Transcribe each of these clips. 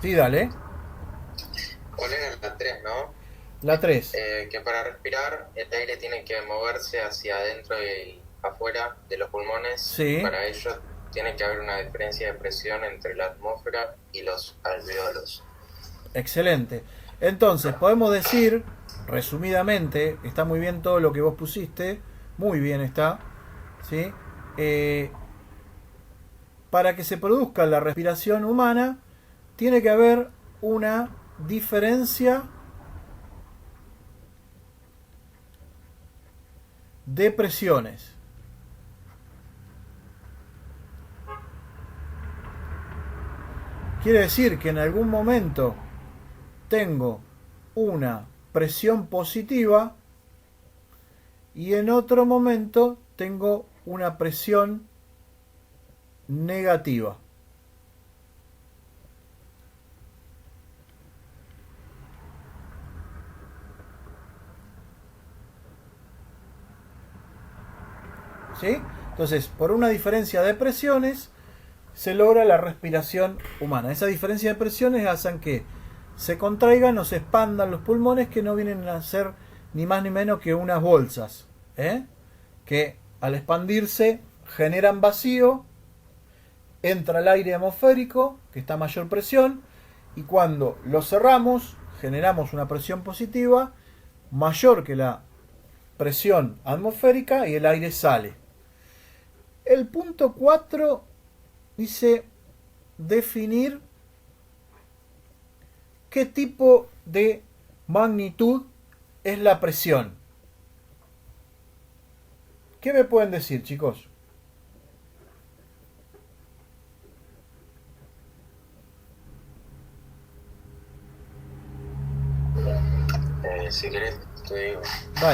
Sí, dale. ¿Cuál era la 3, no? La 3. Que para respirar el aire tiene que moverse hacia adentro y afuera de los pulmones. Sí, Para ello tiene que haber una diferencia de presión entre la atmósfera y los alveolos. excelente. Entonces, podemos decir, resumidamente, está muy bien todo lo que vos pusiste, muy bien está, ¿sí? Eh, para que se produzca la respiración humana, tiene que haber una diferencia de presiones. Quiere decir que en algún momento tengo una presión positiva y en otro momento tengo una presión negativa. ¿Sí? Entonces, por una diferencia de presiones se logra la respiración humana. Esa diferencia de presiones hacen que se contraigan o se expandan los pulmones, que no vienen a ser ni más ni menos que unas bolsas, ¿eh? Que al expandirse generan vacío, entra el aire atmosférico, que está a mayor presión, y cuando lo cerramos generamos una presión positiva mayor que la presión atmosférica y el aire sale. El punto 4 dice definir qué tipo de magnitud es la presión. ¿Qué me pueden decir, chicos? Si querés, te digo.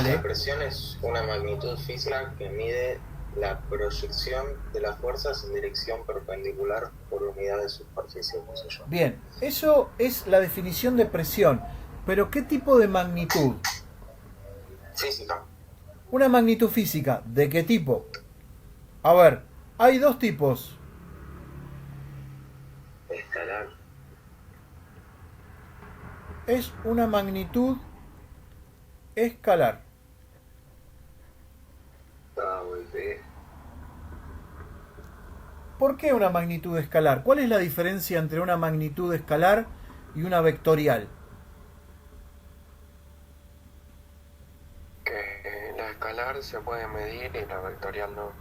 La Dale. presión es una magnitud física que mide la proyección de las fuerzas en dirección perpendicular por unidad de superficie, puse yo. Bien, eso es la definición de presión. Pero ¿qué tipo de magnitud? Física. Una magnitud física. ¿De qué tipo? A ver, hay dos tipos. Escalar. Es una magnitud escalar. Ah, muy bien. ¿Por qué una magnitud escalar? ¿Cuál es la diferencia entre una magnitud escalar y una vectorial? Que la escalar se puede medir y la vectorial no.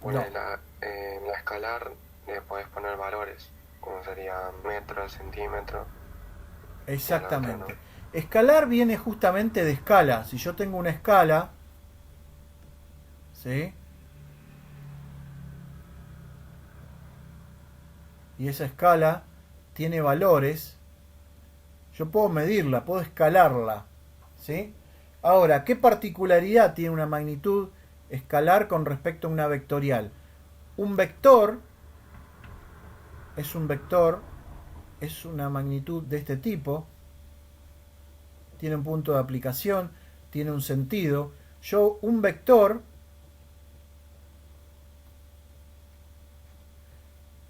No, En la escalar le puedes poner valores, como sería metro, centímetro, y en la otra no. exactamente. Escalar viene justamente de escala. Si yo tengo una escala, ¿sí? Y esa escala tiene valores, yo puedo medirla, puedo escalarla, ¿sí? Ahora, ¿qué particularidad tiene una magnitud escalar con respecto a una vectorial? Un vector un vector, es una magnitud de este tipo, tiene un punto de aplicación, tiene un sentido. Yo un vector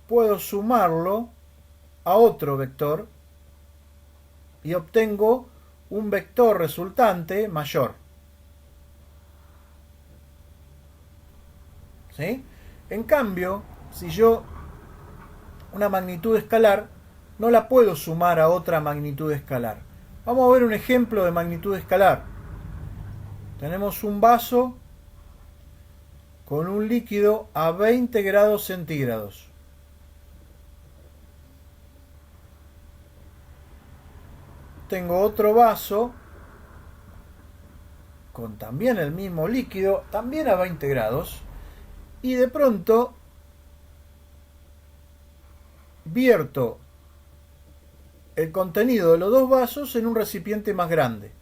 puedo sumarlo a otro vector y obtengo un vector resultante mayor. ¿Sí? En cambio, si yo una magnitud escalar no la puedo sumar a otra magnitud escalar. Vamos a ver un ejemplo de magnitud escalar. Tenemos un vaso con un líquido a 20 grados centígrados. Tengo otro vaso con también el mismo líquido, también a 20 grados, y de pronto vierto el contenido de los dos vasos en un recipiente más grande.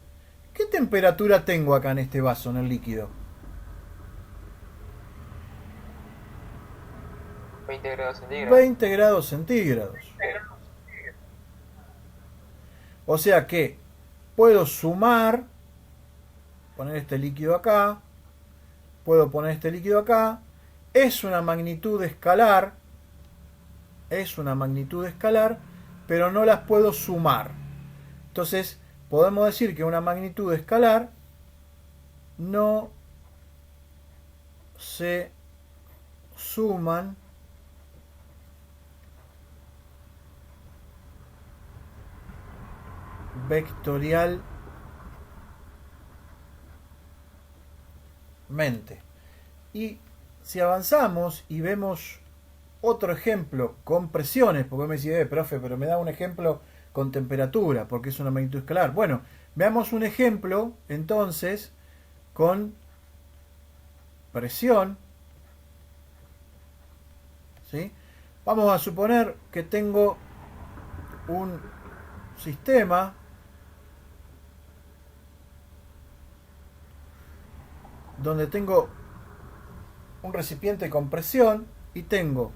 ¿Qué temperatura tengo acá en este vaso, en el líquido? 20 grados centígrados. 20 grados centígrados. O sea que puedo sumar, poner este líquido acá, puedo poner este líquido acá, es una magnitud escalar, pero no las puedo sumar. Entonces, podemos decir que una magnitud escalar no se suman vectorialmente. Y si avanzamos y vemos otro ejemplo con presiones, porque me decís, profe, pero me da un ejemplo con temperatura, porque es una magnitud escalar. Bueno, veamos un ejemplo entonces con presión. ¿Sí? Vamos a suponer que tengo un sistema donde tengo un recipiente con presión y tengo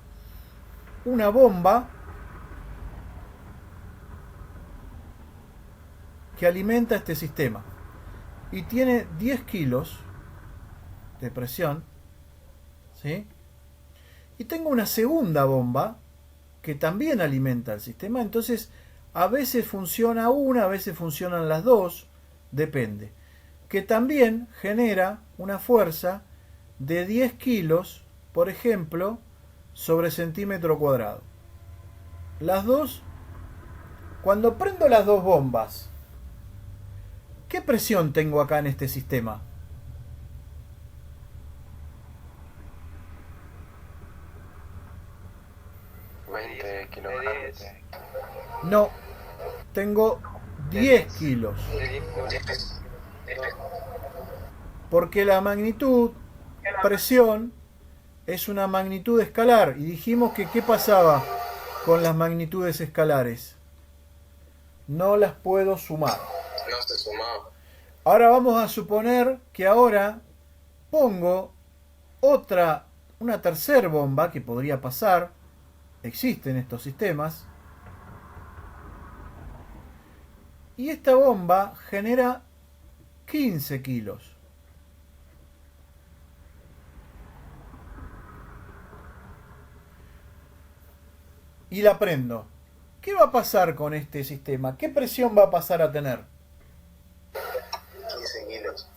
una bomba que alimenta este sistema y tiene 10 kilos de presión, ¿sí? Y tengo una segunda bomba que también alimenta el sistema. Entonces a veces funciona una, a veces funcionan las dos, depende, que también genera una fuerza de 10 kilos, por ejemplo, sobre centímetro cuadrado. Las dos, cuando prendo las dos bombas, ¿qué presión tengo acá en este sistema? No, tengo 10 kilos. Porque la magnitud, presión, es una magnitud escalar. Y dijimos que ¿qué pasaba con las magnitudes escalares? No las puedo sumar. No se sumaba. Ahora vamos a suponer que ahora pongo una tercera bomba que podría pasar. Existen estos sistemas. Y esta bomba genera 15 kilos. Y la prendo. ¿Qué va a pasar con este sistema? ¿Qué presión va a pasar a tener? 15 kilos.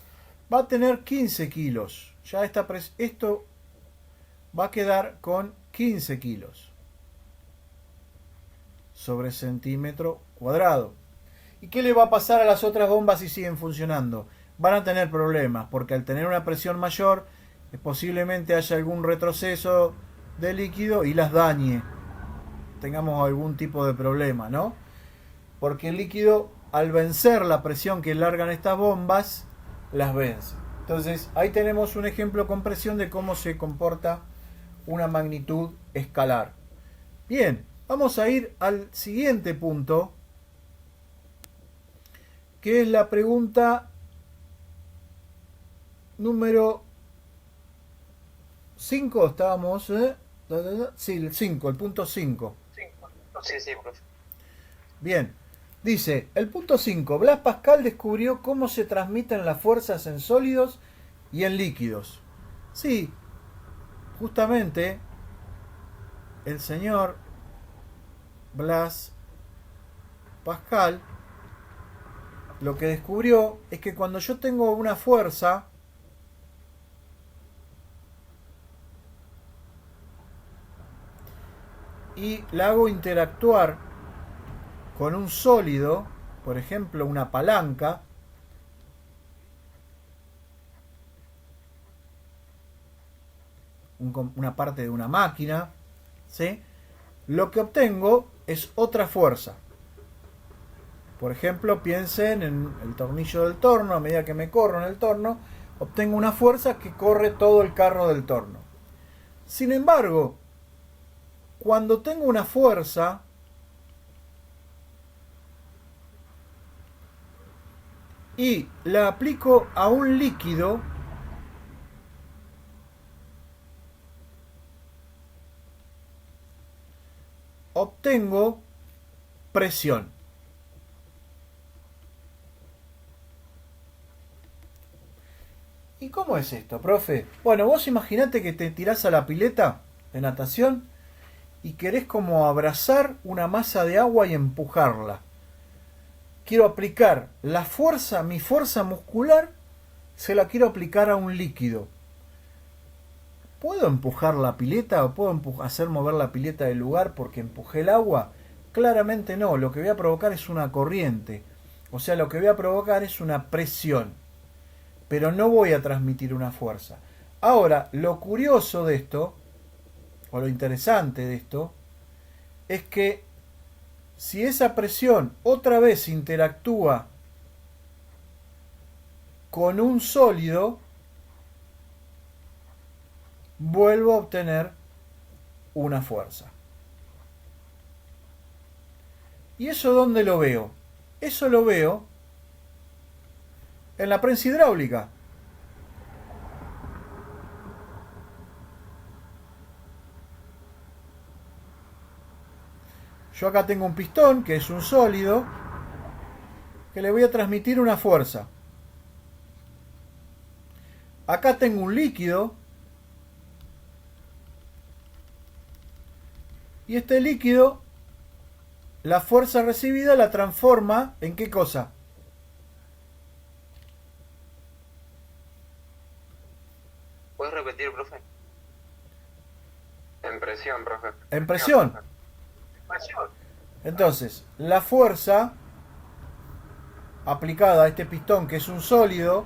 Va a tener 15 kilos. Ya esto va a quedar con 15 kilos sobre centímetro cuadrado. ¿Y qué le va a pasar a las otras bombas si siguen funcionando? Van a tener problemas, porque al tener una presión mayor, posiblemente haya algún retroceso de líquido y las dañe. Tengamos algún tipo de problema, ¿no? Porque el líquido, al vencer la presión que largan estas bombas, las vence. Entonces, ahí tenemos un ejemplo con presión de cómo se comporta una magnitud escalar. Bien, vamos a ir al siguiente punto, que es la pregunta número 5. Estábamos, sí, el 5, el punto 5. Sí, profe. Bien, dice, el punto 5, Blas Pascal descubrió cómo se transmiten las fuerzas en sólidos y en líquidos. Sí, justamente el señor Blas Pascal lo que descubrió es que cuando yo tengo una fuerza y la hago interactuar con un sólido, por ejemplo una palanca, una parte de una máquina, ¿sí? Lo que obtengo es otra fuerza. Por ejemplo, piensen en el tornillo del torno. A medida que me corro en el torno, obtengo una fuerza que corre todo el carro del torno. Sin embargo, cuando tengo una fuerza y la aplico a un líquido, obtengo presión. ¿Y cómo es esto, profe? Bueno, vos imaginate que te tirás a la pileta de natación y querés como abrazar una masa de agua y empujarla. Quiero aplicar la fuerza, mi fuerza muscular, se la quiero aplicar a un líquido. ¿Puedo empujar la pileta o puedo hacer mover la pileta del lugar porque empujé el agua? Claramente no, lo que voy a provocar es una corriente. O sea, lo que voy a provocar es una presión. Pero no voy a transmitir una fuerza. Ahora, lo curioso de esto, o lo interesante de esto, es que si esa presión otra vez interactúa con un sólido, vuelvo a obtener una fuerza. ¿Y eso dónde lo veo? Eso lo veo en la prensa hidráulica. Yo acá tengo un pistón, que es un sólido, que le voy a transmitir una fuerza. Acá tengo un líquido, y este líquido, la fuerza recibida la transforma ¿en qué cosa? ¿Puedes repetir, profe? En presión, profe. En presión. Entonces, la fuerza aplicada a este pistón, que es un sólido,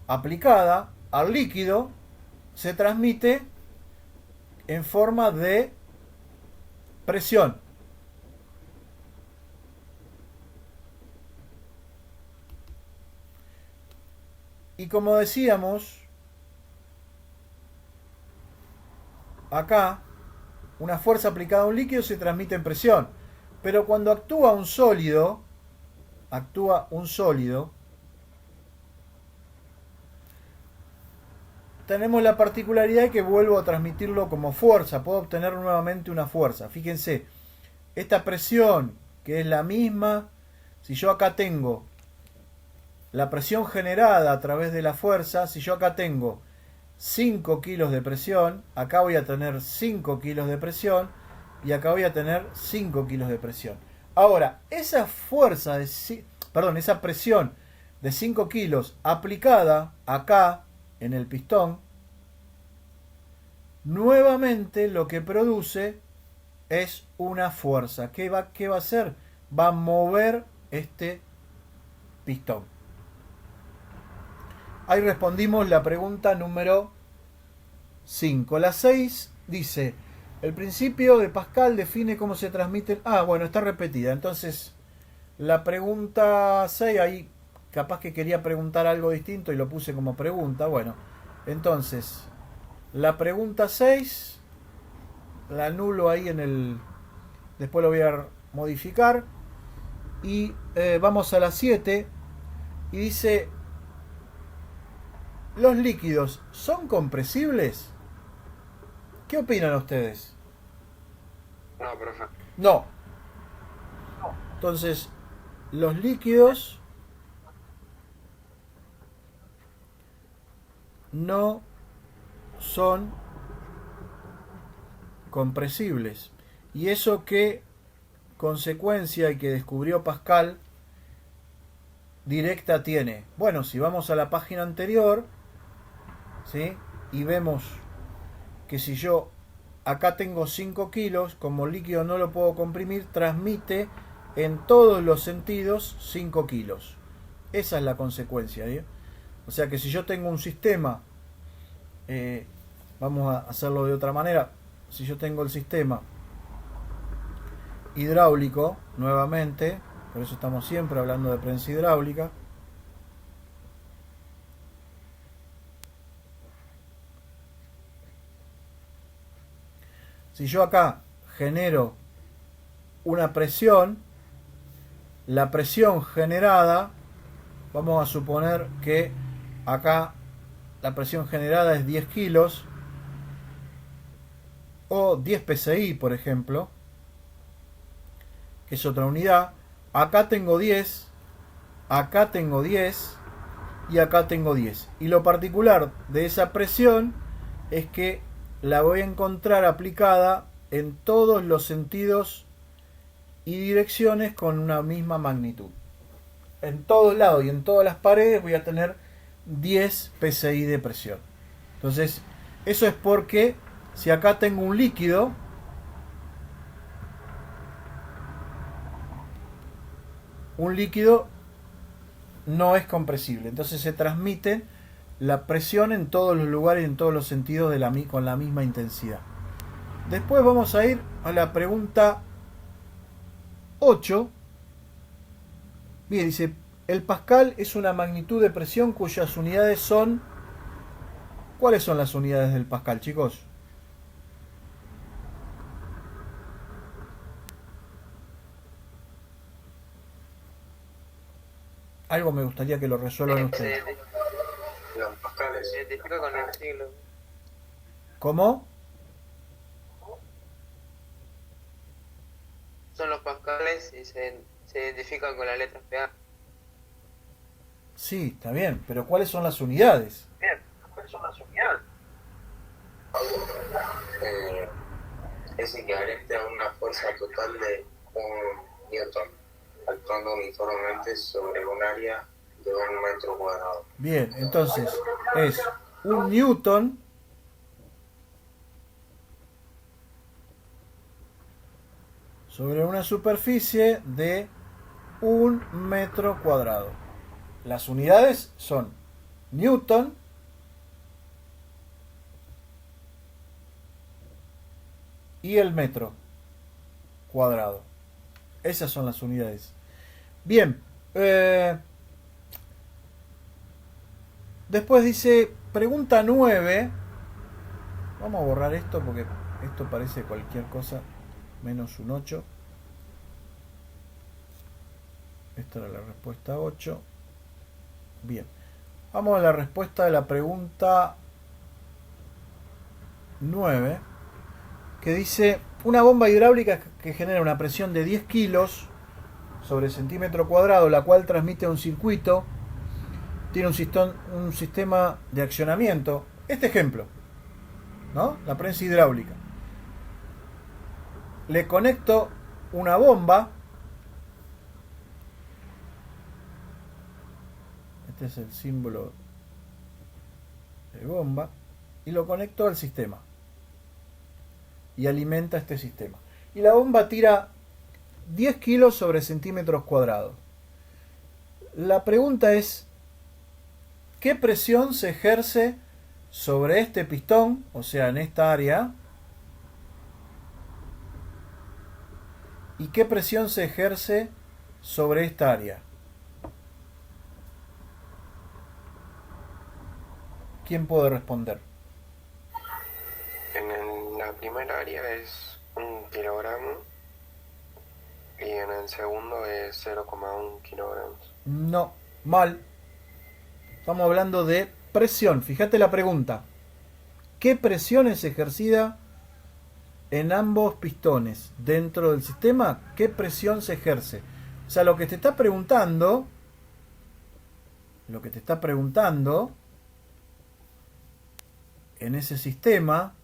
aplicada al líquido, se transmite en forma de presión. Y como decíamos, acá una fuerza aplicada a un líquido se transmite en presión. Pero cuando actúa un sólido, tenemos la particularidad de que vuelvo a transmitirlo como fuerza. Puedo obtener nuevamente una fuerza. Fíjense, esta presión, que es la misma, si yo acá tengo la presión generada a través de la fuerza, si yo acá tengo 5 kilos de presión, acá voy a tener 5 kilos de presión y acá voy a tener 5 kilos de presión. Ahora, esa fuerza esa presión de 5 kilos aplicada acá en el pistón, nuevamente lo que produce es una fuerza. ¿Qué va a hacer? Va a mover este pistón. Ahí respondimos la pregunta número 5. La 6 dice, el principio de Pascal define cómo se transmiten... bueno, está repetida. Entonces, la pregunta 6, ahí capaz que quería preguntar algo distinto y lo puse como pregunta. Bueno, entonces, la pregunta 6, la anulo ahí en el... Después lo voy a modificar. Y vamos a la 7. Y dice... ¿Los líquidos son compresibles? ¿Qué opinan ustedes? No, profe. No. Entonces, los líquidos no son compresibles. ¿Y eso qué consecuencia y que descubrió Pascal directa tiene? Bueno, si vamos a la página anterior, ¿sí? Y vemos que si yo acá tengo 5 kilos, como líquido no lo puedo comprimir, transmite en todos los sentidos 5 kilos. Esa es la consecuencia, ¿eh? O sea que si yo tengo un sistema, vamos a hacerlo de otra manera, si yo tengo el sistema hidráulico, nuevamente, por eso estamos siempre hablando de prensa hidráulica, si yo acá genero una presión, la presión generada, vamos a suponer que acá la presión generada es 10 kilos o 10 psi, por ejemplo, que es otra unidad. Acá tengo 10, acá tengo 10 y acá tengo 10. Y lo particular de esa presión es que la voy a encontrar aplicada en todos los sentidos y direcciones con una misma magnitud. En todos lados y en todas las paredes voy a tener 10 psi de presión. Entonces, eso es porque si acá tengo un líquido, no es compresible. Entonces se transmite la presión en todos los lugares y en todos los sentidos con la misma intensidad. Después vamos a ir a la pregunta 8. Bien, dice, el pascal es una magnitud de presión cuyas unidades son... ¿Cuáles son las unidades del pascal, chicos? Algo me gustaría que lo resuelvan ustedes. Los pascales. Se identifica con el siglo. ¿Cómo? Son los pascales y se identifican con la letra PA. Sí, está bien, pero ¿cuáles son las unidades? Bien, ¿cuáles son las unidades? Es equivalente a una fuerza total de 1 newton, actuando uniformemente sobre un área de 1 metro cuadrado. Bien, entonces es 1 newton sobre una superficie de 1 metro cuadrado. Las unidades son newton y el metro cuadrado. Esas son las unidades. Bien. Después dice, pregunta 9. Vamos a borrar esto porque esto parece cualquier cosa menos un 8. Esta era la respuesta 8. Bien. Vamos a la respuesta de la pregunta 9. Que dice, una bomba hidráulica que genera una presión de 10 kilos sobre centímetro cuadrado, la cual transmite un circuito, tiene un sistema de accionamiento. Este ejemplo, ¿no? La prensa hidráulica. Le conecto una bomba. Este es el símbolo de bomba. Y lo conecto al sistema. Y alimenta este sistema. Y la bomba tira 10 kilos sobre centímetros cuadrados. La pregunta es, ¿qué presión se ejerce sobre este pistón, o sea, en esta área? ¿Y qué presión se ejerce sobre esta área? ¿Quién puede responder? En la primera área es 1 kilogramo y en el segundo es 0,1 kilogramos. No, mal. Estamos hablando de presión. Fíjate la pregunta. ¿Qué presión es ejercida en ambos pistones dentro del sistema? ¿Qué presión se ejerce? O sea, lo que te está preguntando en ese sistema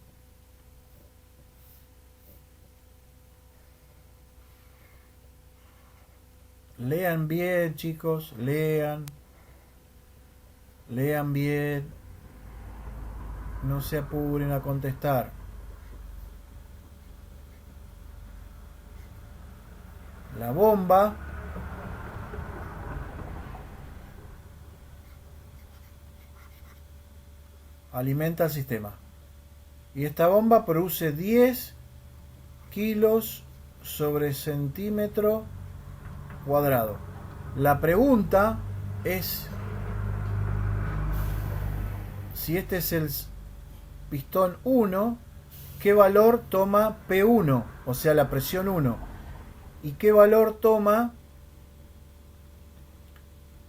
lean bien, chicos, lean bien, no se apuren a contestar. La bomba alimenta el sistema y esta bomba produce 10 kilos sobre centímetro cuadrado. La pregunta es si este es el pistón 1, ¿qué valor toma P1? O sea, la presión 1. ¿Y qué valor toma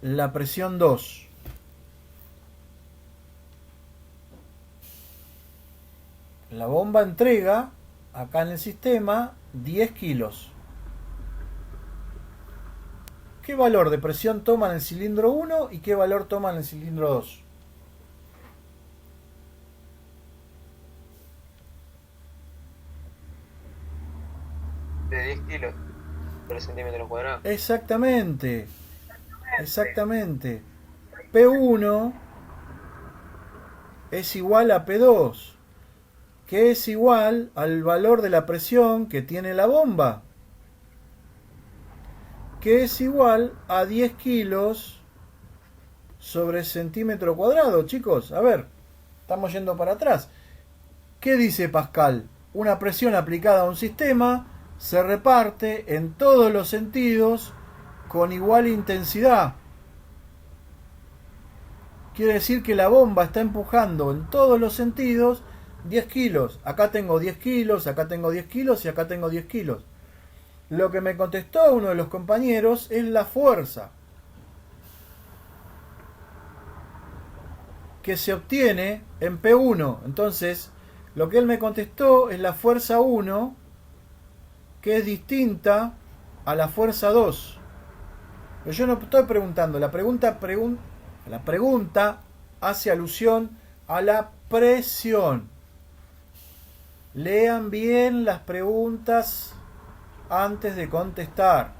la presión 2? La bomba entrega acá en el sistema 10 kilos. ¿Qué valor de presión toma en el cilindro 1 y qué valor toma en el cilindro 2? 10 kilos por centímetro cuadrado. Exactamente. Exactamente. P1 es igual a P2, que es igual al valor de la presión que tiene la bomba, que es igual a 10 kilos sobre centímetro cuadrado, chicos. A ver, estamos yendo para atrás. ¿Qué dice Pascal? Una presión aplicada a un sistema se reparte en todos los sentidos con igual intensidad. Quiere decir que la bomba está empujando en todos los sentidos 10 kilos. Acá tengo 10 kilos, acá tengo 10 kilos y acá tengo 10 kilos. Lo que me contestó uno de los compañeros es la fuerza que se obtiene en P1. Entonces, lo que él me contestó es la fuerza 1, que es distinta a la fuerza 2. Pero yo no estoy preguntando, la pregunta hace alusión a la presión. Lean bien las preguntas antes de contestar.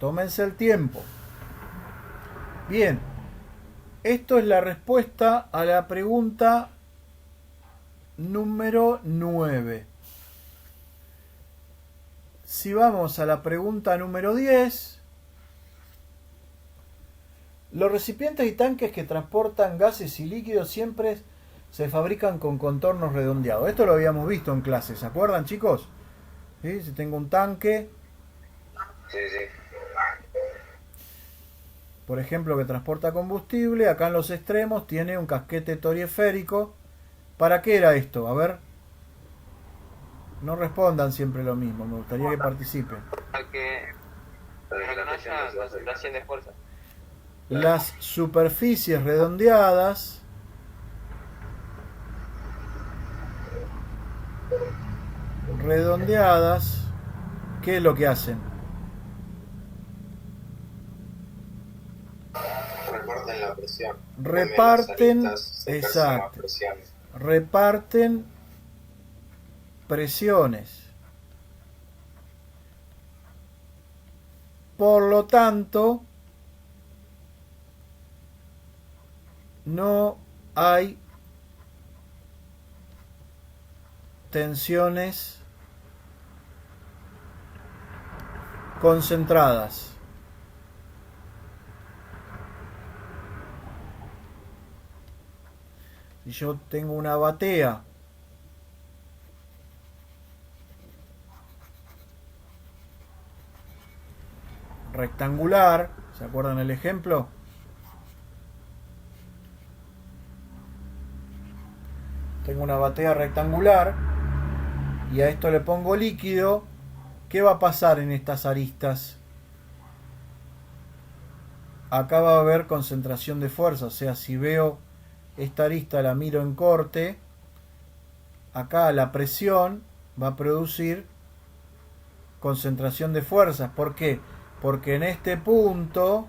Tómense el tiempo. Bien, esto es la respuesta a la pregunta número 9. Si vamos a la pregunta número 10, los recipientes y tanques que transportan gases y líquidos siempre se fabrican con contornos redondeados. Esto lo habíamos visto en clase, ¿se acuerdan, chicos? ¿Sí? Si tengo un tanque, Sí, sí. por ejemplo, que transporta combustible, acá en los extremos tiene un casquete toriesférico. ¿Para qué era esto? A ver. No respondan siempre lo mismo, me gustaría que participen. Para que no haya concentración de fuerza. Las superficies redondeadas ¿qué es lo que hacen? Reparten la presión. Reparten, Las aristas se ejercen más exacto, presiones. reparten presiones. Por lo tanto, no hay tensiones concentradas. Si yo tengo una batea rectangular, ¿se acuerdan el ejemplo? Tengo una batea rectangular y a esto le pongo líquido. ¿Qué va a pasar en estas aristas? Acá va a haber concentración de fuerza, o sea, si veo esta arista, la miro en corte, acá la presión va a producir concentración de fuerzas. ¿Por qué? Porque en este punto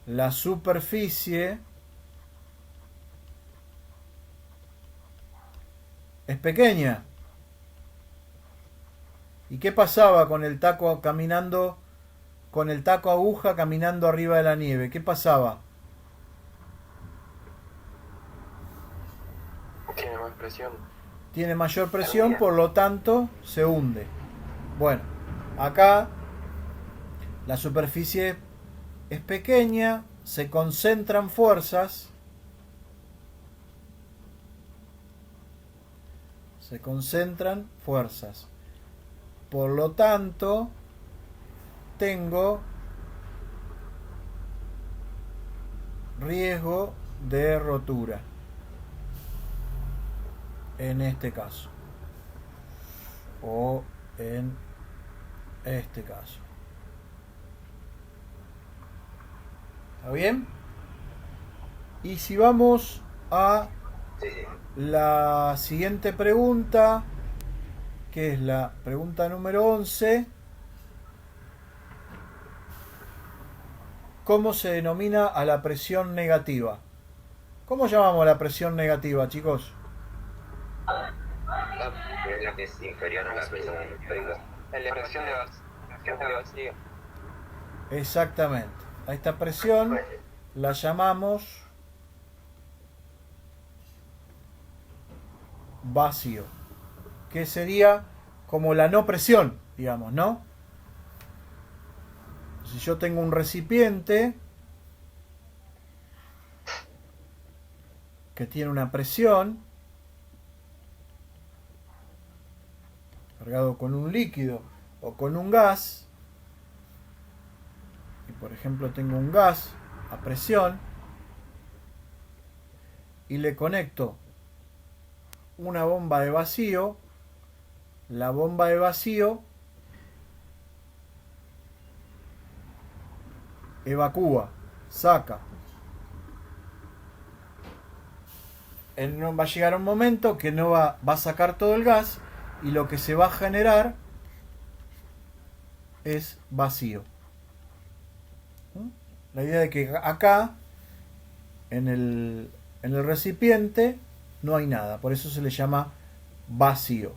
la superficie es pequeña. ¿Y qué pasaba con el taco caminando, con el taco aguja caminando arriba de la nieve? ¿Qué pasaba? Tiene más presión. Tiene mayor presión, por lo tanto se hunde. Bueno, acá la superficie es pequeña, se concentran fuerzas. Se concentran fuerzas. Por lo tanto, tengo riesgo de rotura. En este caso. O en este caso. ¿Está bien? Y si vamos a la siguiente pregunta, que es la pregunta número 11. ¿Cómo se denomina a la presión negativa? ¿Cómo llamamos a la presión negativa, chicos? Es la que es inferior a la presión. Presión de vacío. Exactamente. A esta presión la llamamos vacío, que sería como la no presión, digamos, ¿no? Si yo tengo un recipiente que tiene una presión cargado con un líquido o con un gas, y por ejemplo tengo un gas a presión y le conecto una bomba de vacío, la bomba de vacío evacúa, saca. Va a llegar un momento que no va a sacar todo el gas y lo que se va a generar es vacío. La idea de que acá en el recipiente no hay nada, por eso se le llama vacío.